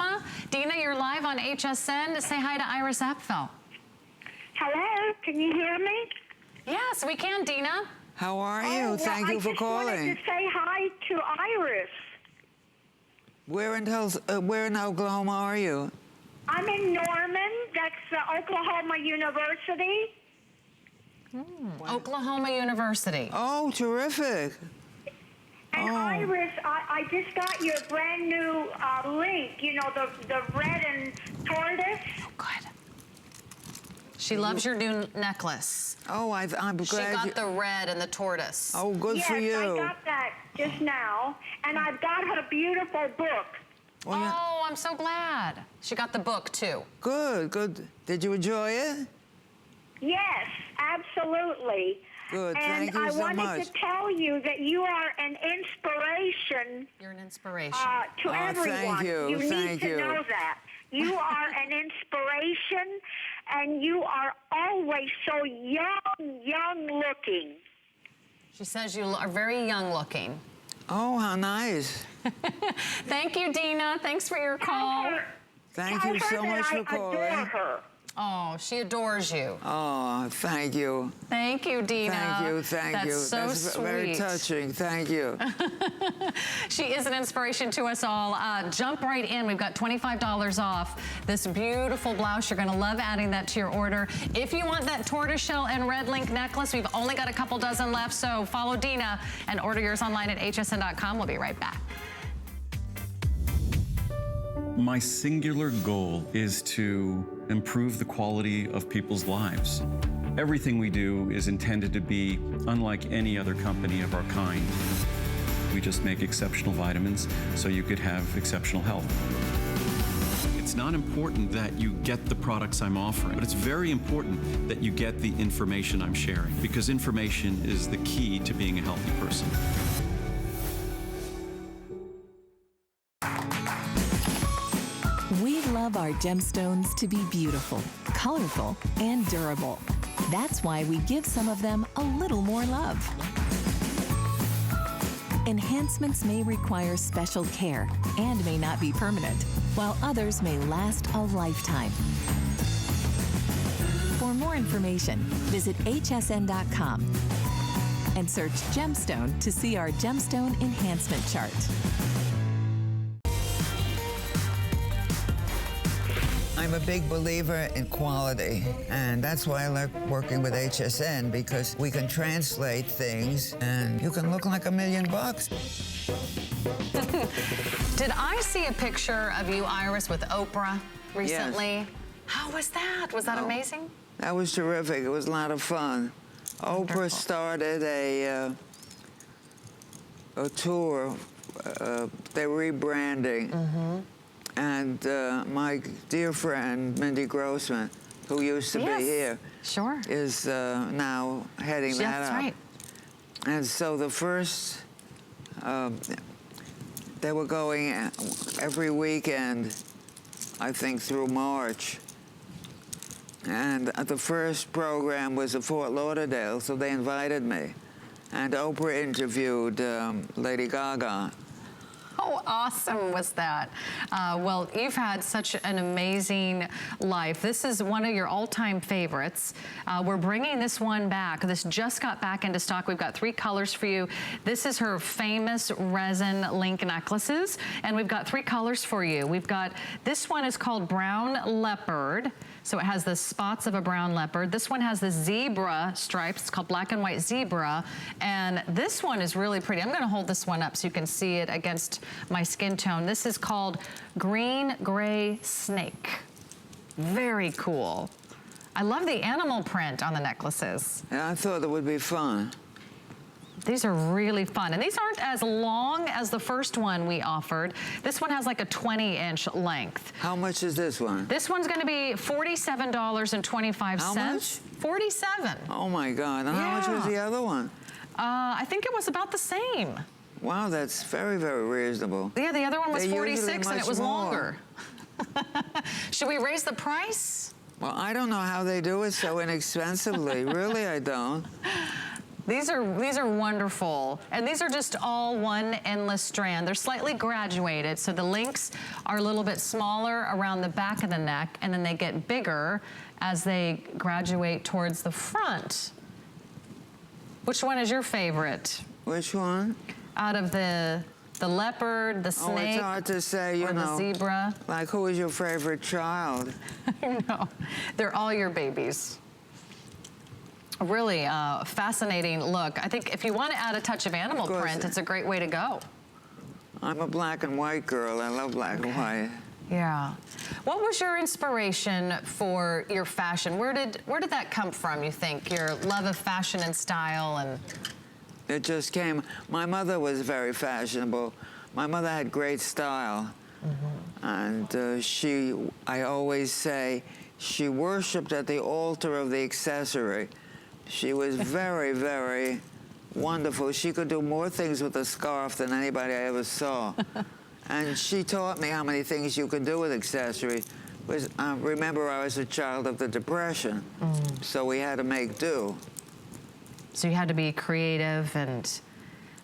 Dina, you're live on HSN to say hi to Iris Apfel. Hello, can you hear me? Yes, we can, Dina. How are you? Thank you for calling. I wanted to say hi to Iris. Where in Oklahoma are you? I'm in Norman. That's Oklahoma University. Oklahoma University. Oh, terrific. And Iris, I just got your brand new link, you know, the red and tortoise. Oh, good. She loves your new necklace. Oh, I'm glad she got the red and the tortoise. Oh, good for you. Yes, I got that just now. And I've got her beautiful book. Well, oh, I'm so glad. She got the book, too. Good, good. Did you enjoy it? Yes, absolutely. Good, and thank you so much. I wanted to tell you that you are an inspiration. You're an inspiration. To everyone. Thank you. Need to know that. You are an inspiration, and you are always so young looking. She says you are very young looking. Oh, how nice. Thank you, Dina. Thanks for your call. Thank you so much for calling. I adore her. Oh, she adores you. Oh, thank you. Thank you, Dina. Thank you, thank you. That's so very sweet. touching. Thank you. She is an inspiration to us all. Jump right in. We've got $25 off this beautiful blouse. You're going to love adding that to your order. If you want that tortoiseshell and red link necklace, we've only got a couple dozen left, so follow Dina and order yours online at hsn.com. We'll be right back. My singular goal is to improve the quality of people's lives. Everything we do is intended to be unlike any other company of our kind. We just make exceptional vitamins so you could have exceptional health. It's not important that you get the products I'm offering, but it's very important that you get the information I'm sharing, because information is the key to being a healthy person. We love our gemstones to be beautiful, colorful, and durable. That's why we give some of them a little more love. Enhancements may require special care and may not be permanent, while others may last a lifetime. For more information, visit hsn.com and search gemstone to see our gemstone enhancement chart. I'm a big believer in quality, and that's why I like working with HSN, because we can translate things and you can look like $1 million. Did I see a picture of you, Iris, with Oprah recently? Yes. How was that? Was that amazing? That was terrific. It was a lot of fun. Wonderful. Oprah started a tour. They're rebranding. Mm-hmm. And my dear friend, Mindy Grossman, who used to be here, is now heading that up. That's right. And so the first, they were going every weekend, I think, through March. And the first program was at Fort Lauderdale, so they invited me. And Oprah interviewed Lady Gaga. How awesome was that? Well, you've had such an amazing life. This is one of your all-time favorites. We're bringing this one back. This just got back into stock. We've got 3 colors for you. This is her famous resin link necklaces, and we've got 3 colors for you. We've got, this one is called Brown Leopard. So it has the spots of a brown leopard. This one has the zebra stripes. It's called Black and White Zebra. And this one is really pretty. I'm going to hold this one up so you can see it against my skin tone. This is called Green Gray Snake. Very cool. I love the animal print on the necklaces. Yeah, I thought it would be fun. These are really fun. And these aren't as long as the first one we offered. This one has like a 20-inch length. How much is this one? This one's going to be $47.25. How much? 47. Oh my God. And how much was the other one? I think it was about the same. Wow, that's very, very reasonable. Yeah, the other one was They're 46 and it was more. longer. Should we raise the price? Well, I don't know how they do it so inexpensively. Really, I don't. These are wonderful. And these are just all one endless strand. They're slightly graduated, so the links are a little bit smaller around the back of the neck, and then they get bigger as they graduate towards the front. Which one is your favorite? Which one? Out of the leopard, the snake, it's hard to say, you know, the zebra. Like, who is your favorite child? I don't know. They're all your babies. A really fascinating look. I think if you want to add a touch of animal print, it's a great way to go. I'm a black and white girl. I love black and white. Yeah. What was your inspiration for your fashion? Where did that come from, you think? Your love of fashion and style and... It just came. My mother was very fashionable. My mother had great style. And I always say, she worshipped at the altar of the accessory. She was very, very wonderful. She could do more things with a scarf than anybody I ever saw. And she taught me how many things you could do with accessories. Remember, I was a child of the Depression, so we had to make do. So you had to be creative and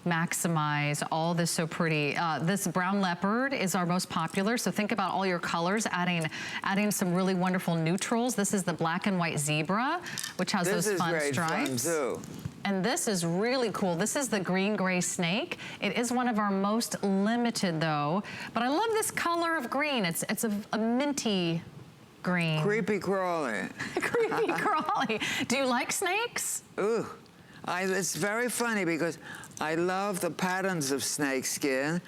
maximize all this so pretty. This brown leopard is our most popular, so think about all your colors, adding some really wonderful neutrals. This is the black and white zebra, which has those fun stripes. This is great fun, too. And this is really cool. This is the green-gray snake. It is one of our most limited, though. But I love this color of green. It's a minty green. Creepy crawly. Creepy crawly. Do you like snakes? Ooh. It's very funny because I love the patterns of snake skin,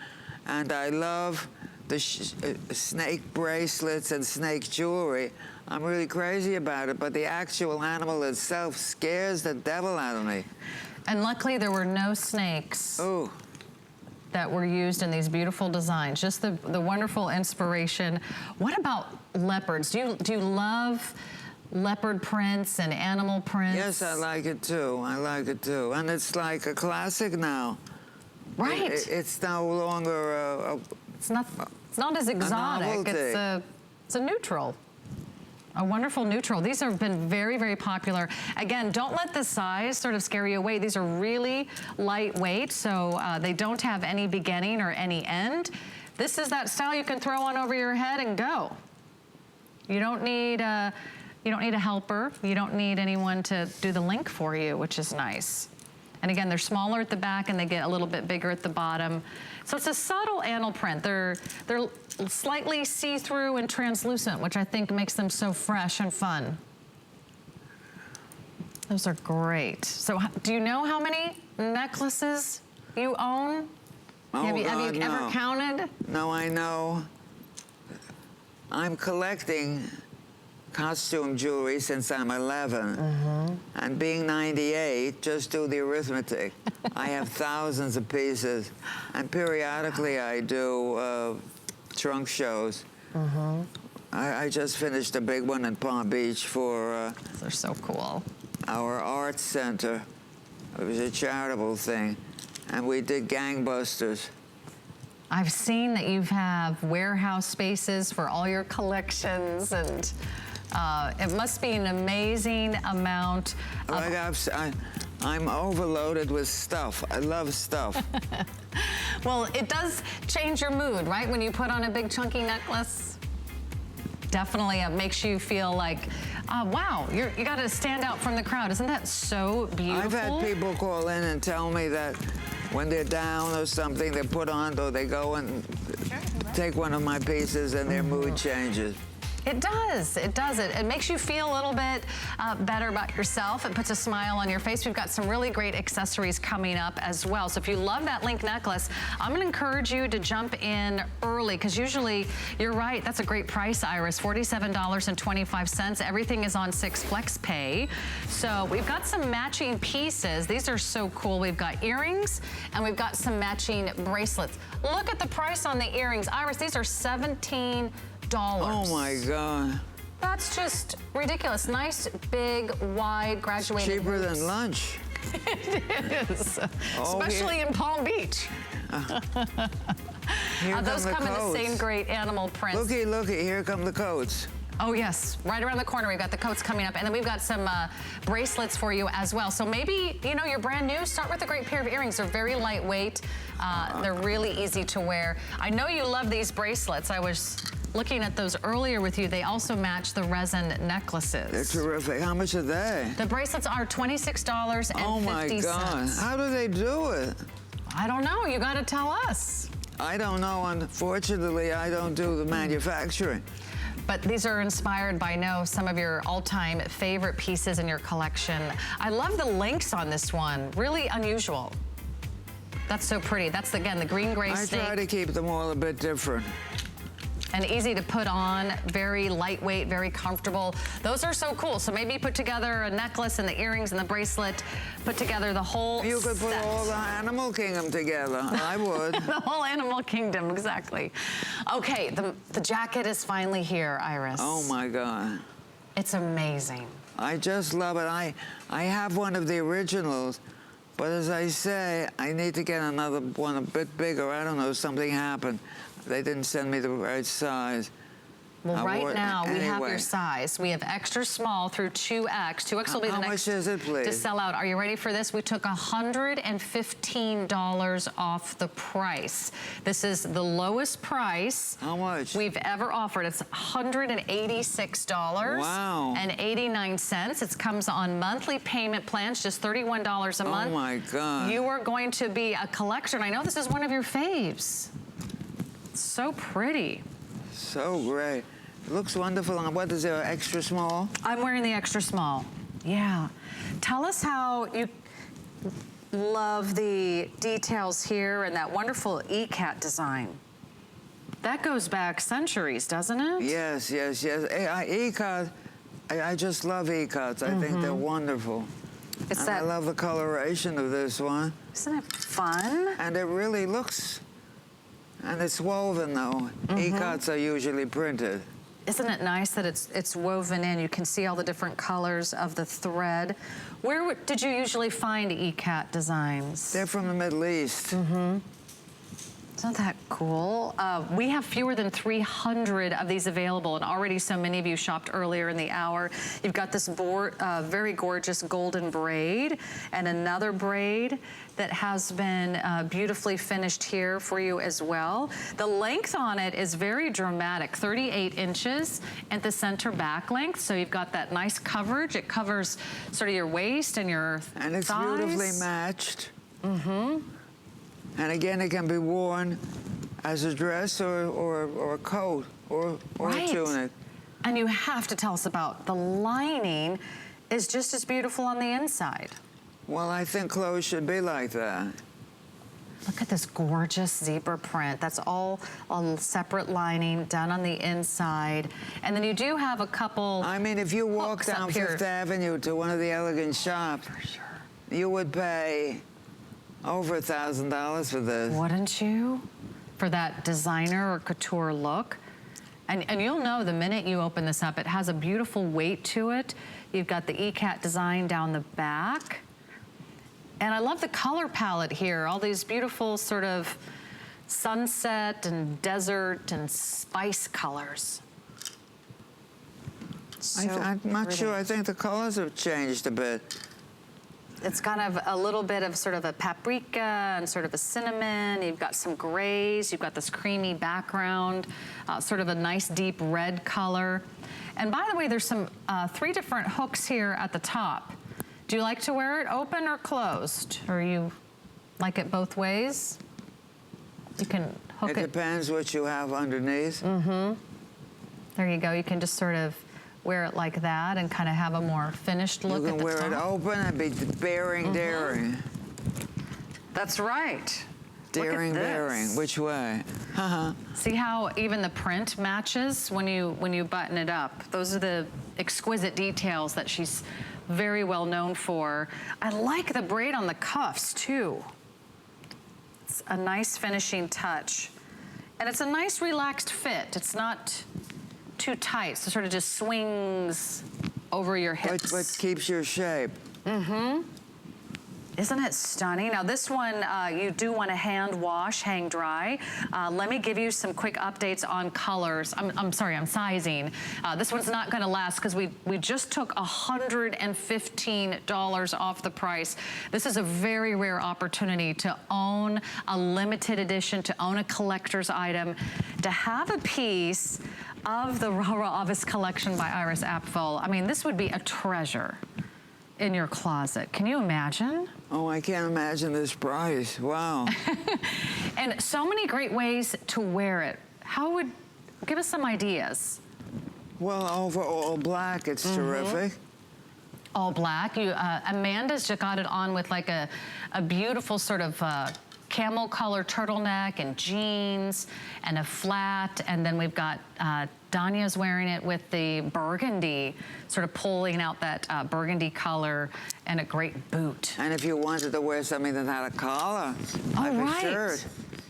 and I love the snake bracelets and snake jewelry. I'm really crazy about it, but the actual animal itself scares the devil out of me. And luckily, there were no snakes that were used in these beautiful designs. Just the wonderful inspiration. What about leopards? Do you love leopard prints and animal prints? Yes, I like it too. I like it too. And it's like a classic now. Right. It's no longer it's not as exotic. It's a neutral. A wonderful neutral. These have been very, very popular. Again, don't let the size sort of scare you away. These are really lightweight, so they don't have any beginning or any end. This is that style you can throw on over your head and go. You don't need a helper. You don't need anyone to do the link for you, which is nice. And again, they're smaller at the back and they get a little bit bigger at the bottom. So it's a subtle animal print. They're slightly see-through and translucent, which I think makes them so fresh and fun. Those are great. So do you know how many necklaces you own? Oh, have you ever counted? No, I know. I'm collecting costume jewelry since I'm 11. And being 98, just do the arithmetic. I have thousands of pieces. And periodically I do trunk shows. I just finished a big one in Palm Beach for they're so cool. Our arts center. It was a charitable thing. And we did gangbusters. I've seen that you have warehouse spaces for all your collections, and it must be an amazing amount of... I'm overloaded with stuff. I love stuff. Well, it does change your mood, right? When you put on a big chunky necklace, definitely it makes you feel like, wow, you got to stand out from the crowd. Isn't that so beautiful? I've had people call in and tell me that when they're down or something, they put on, or they go and take one of my pieces and their mood changes. It does. It does. It makes you feel a little bit better about yourself. It puts a smile on your face. We've got some really great accessories coming up as well. So if you love that link necklace, I'm going to encourage you to jump in early, because usually, you're right, that's a great price, Iris, $47.25. Everything is on 6 Flex Pay. So we've got some matching pieces. These are so cool. We've got earrings and we've got some matching bracelets. Look at the price on the earrings. Iris, these are $17. Oh my God. That's just ridiculous. Nice, big, wide, graduated Cheaper hoops. than lunch. It is, especially in Palm Beach. Those come in the same great animal prints. Looky, here come the coats. Oh yes, right around the corner we've got the coats coming up, and then we've got some bracelets for you as well. So maybe, you know, you're brand new, start with a great pair of earrings. They're very lightweight. They're really easy to wear. I know you love these bracelets. I was looking at those earlier with you. They also match the resin necklaces. They're terrific. How much are they? The bracelets are $26.50. Oh my God, how do they do it? I don't know, you gotta tell us. I don't know, unfortunately, I don't do the manufacturing. But these are inspired by, I know, some of your all-time favorite pieces in your collection. I love the links on this one, really unusual. That's so pretty. That's, again, the green gray snake. I try to keep them all a bit different. And easy to put on, very lightweight, very comfortable. Those are so cool. So maybe put together a necklace and the earrings and the bracelet, put together the whole You could put set. all the animal kingdom together. I would. The whole animal kingdom, exactly. Okay, the jacket is finally here, Iris. Oh my God. It's amazing. I just love it. I have one of the originals, but as I say, I need to get another one a bit bigger. I don't know, something happened. They didn't send me the right size. Well, right now, we have your size. We have extra small through 2X. 2X will be the next How much is it, please? to sell out. Are you ready for this? We took $115 off the price. This is the lowest price How much? we've ever offered. It's $186. Wow. And 89 cents. It comes on monthly payment plans, just $31 a month. Oh my God. You are going to be a collector. And I know this is one of your faves. So pretty. So great. It looks wonderful. And what is it, extra small? I'm wearing the extra small. Yeah. Tell us how you love the details here and that wonderful Ikat design. That goes back centuries, doesn't it? Yes, yes, yes. Ikat, I just love Ikats. I think they're wonderful. I love the coloration of this one. Isn't it fun? And it really looks... And it's woven, though. Ikats are usually printed. Isn't it nice that it's woven in? You can see all the different colors of the thread. Where did you usually find Ikat designs? They're from the Middle East. Isn't that cool? We have fewer than 300 of these available, and already so many of you shopped earlier in the hour. You've got this very gorgeous golden braid and another braid that has been beautifully finished here for you as well. The length on it is very dramatic, 38 inches at the center back length. So you've got that nice coverage. It covers sort of your waist and your thighs. And it's beautifully matched. And again, it can be worn as a dress or a coat or a tunic. And you have to tell us about the lining is just as beautiful on the inside. Well, I think clothes should be like that. Look at this gorgeous zebra print. That's all on separate lining done on the inside. And then you do have a couple. I mean, if you walk down Fifth Avenue to one of the elegant shops, you would pay over $1,000 for this. Wouldn't you? For that designer or couture look. And you'll know the minute you open this up, it has a beautiful weight to it. You've got the Ikat design down the back. And I love the color palette here. All these beautiful sort of sunset and desert and spice colors. I'm not sure. I think the colors have changed a bit. It's kind of a little bit of sort of a paprika and sort of a cinnamon. You've got some grays. You've got this creamy background, sort of a nice deep red color. And by the way, there's some 3 different hooks here at the top. Do you like to wear it open or closed? Or you like it both ways? You can hook it. It depends what you have underneath. There you go. You can just sort of wear it like that and kind of have a more finished look at the top. You can wear it open and be daring. That's right. Daring. Which way? See how even the print matches when you button it up? Those are the exquisite details that she's very well known for. I like the braid on the cuffs too. It's a nice finishing touch. And it's a nice relaxed fit. It's not too tight, so sort of just swings over your hips. But keeps your shape. Isn't it stunning? Now this one, you do want to hand wash, hang dry. Let me give you some quick updates on colors. I'm sorry, I'm sizing. This one's not going to last because we just took $115 off the price. This is a very rare opportunity to own a limited edition, to own a collector's item, to have a piece of the Rara Avis collection by Iris Apfel. I mean, this would be a treasure in your closet. Can you imagine? Oh, I can't imagine this price. Wow. And so many great ways to wear it. Give us some ideas. Well, overall black, it's terrific. All black. Amanda's just got it on with like a beautiful sort of camel color turtleneck and jeans and a flat, and then we've got Danya's wearing it with the burgundy, sort of pulling out that burgundy color, and a great boot. And if you wanted to wear something that had a collar, like a shirt,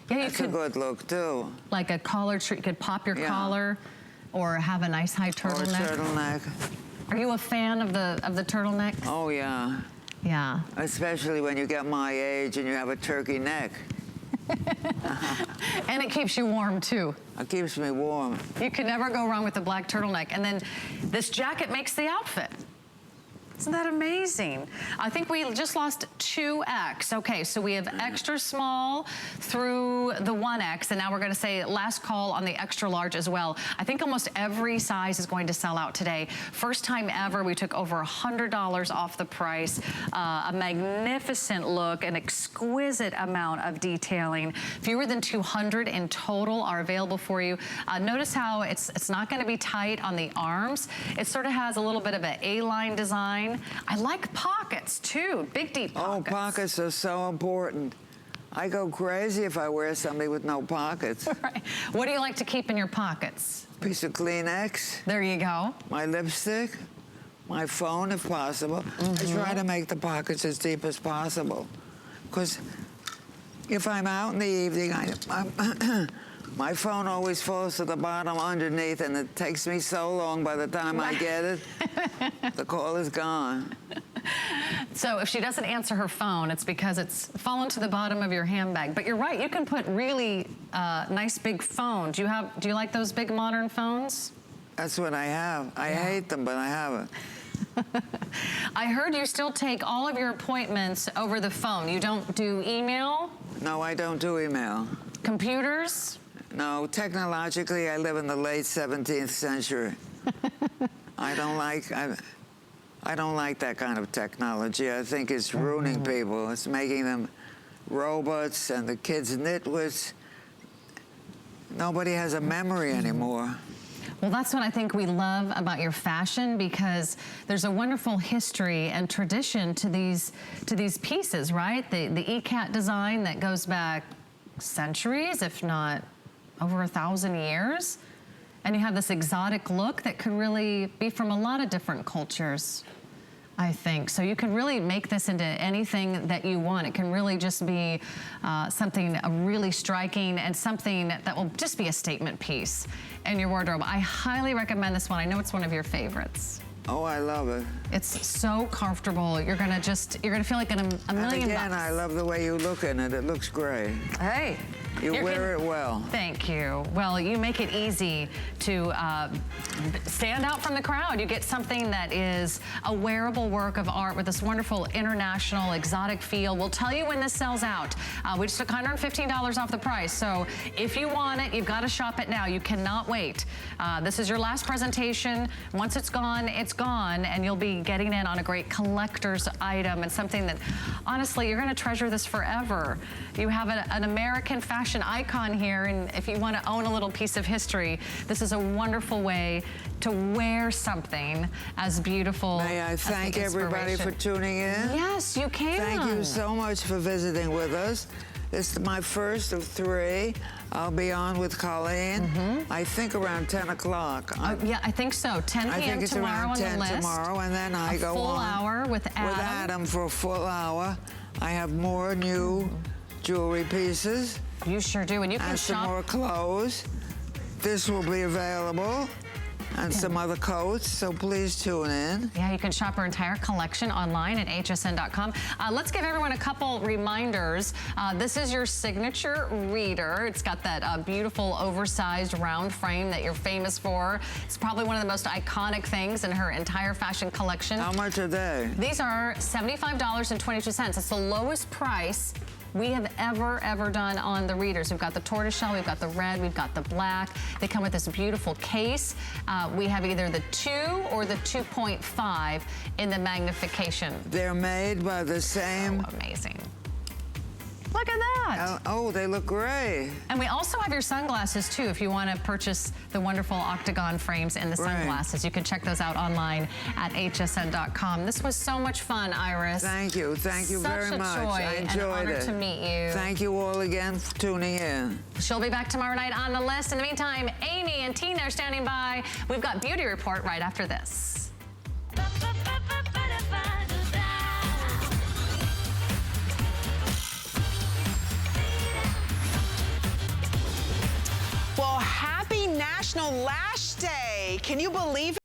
yeah, that's a good look too. Like a collar, you could pop your collar, or have a nice high turtleneck. Or a turtleneck. Are you a fan of the turtleneck? Oh yeah. Yeah. Especially when you get my age and you have a turkey neck. And it keeps you warm too. It keeps me warm. You can never go wrong with the black turtleneck. And then this jacket makes the outfit. Isn't that amazing? I think we just lost 2X. Okay, so we have extra small through the 1X, and now we're gonna say last call on the extra large as well. I think almost every size is going to sell out today. First time ever, we took over $100 off the price. A magnificent look, an exquisite amount of detailing. Fewer than 200 in total are available for you. Notice how it's not gonna be tight on the arms. It sort of has a little bit of an A-line design. I like pockets too, big deep pockets. Oh, pockets are so important. I go crazy if I wear something with no pockets. Right. What do you like to keep in your pockets? Piece of Kleenex. There you go. My lipstick, my phone if possible. I try to make the pockets as deep as possible. Because if I'm out in the evening, my phone always falls to the bottom underneath, and it takes me so long by the time I get it, the call is gone. So if she doesn't answer her phone, it's because it's fallen to the bottom of your handbag. But you're right, you can put really nice big phones. Do you like those big modern phones? That's what I have. I hate them, but I have it. I heard you still take all of your appointments over the phone. You don't do email? No, I don't do email. Computers? No, technologically, I live in the late 17th century. I don't like that kind of technology. I think it's ruining people. It's making them robots, and the kids nitwits. Nobody has a memory anymore. Well, that's what I think we love about your fashion, because there's a wonderful history and tradition to these pieces, right? The Ikat design that goes back centuries, if not over 1,000 years. And you have this exotic look that could really be from a lot of different cultures, I think. So you can really make this into anything that you want. It can really just be something really striking and something that will just be a statement piece in your wardrobe. I highly recommend this one. I know it's one of your favorites. Oh, I love it. It's so comfortable. You're gonna feel like a million and again, bucks. I love the way you look in it. It looks great. Hey. You wear it well. Thank you. Well, you make it easy to stand out from the crowd. You get something that is a wearable work of art with this wonderful international exotic feel. We'll tell you when this sells out. We just took $115 off the price. So if you want it, you've got to shop it now. You cannot wait. This is your last presentation. Once it's gone, and you'll be getting in on a great collector's item and something that, honestly, you're going to treasure this forever. You have an American fashion icon here, and if you want to own a little piece of history, this is a wonderful way to wear something as beautiful. May I thank everybody for tuning in? Yes, you can. Thank you so much for visiting with us. This is my first of 3. I'll be on with Colleen, I think around 10 o'clock. Yeah, I think so. 10 p.m. tomorrow on the list. I think it's around 10 tomorrow, and then I go on. A full hour with Adam. With Adam for a full hour. I have more new jewelry pieces. You sure do, and you can shop. And some more clothes. This will be available. And some other coats, so please tune in. Yeah, you can shop our entire collection online at hsn.com. Let's give everyone a couple reminders. This is your signature reader. It's got that beautiful oversized round frame that you're famous for. It's probably one of the most iconic things in her entire fashion collection. How much are they? These are $75.22. It's the lowest price we have ever done on the readers. We've got the tortoiseshell, we've got the red, we've got the black. They come with this beautiful case. We have either the 2 or the 2.5 in the magnification. They're made by the same amazing Look at that. Oh, they look great. And we also have your sunglasses too. If you want to purchase the wonderful octagon frames and the sunglasses, you can check those out online at hsn.com. This was so much fun, Iris. Thank you very much. I enjoyed it. An honor to meet you. Thank you all again for tuning in. She'll be back tomorrow night on The List. In the meantime, Amy and Tina are standing by. We've got Beauty Report right after this. Well, happy National Lash Day. Can you believe it?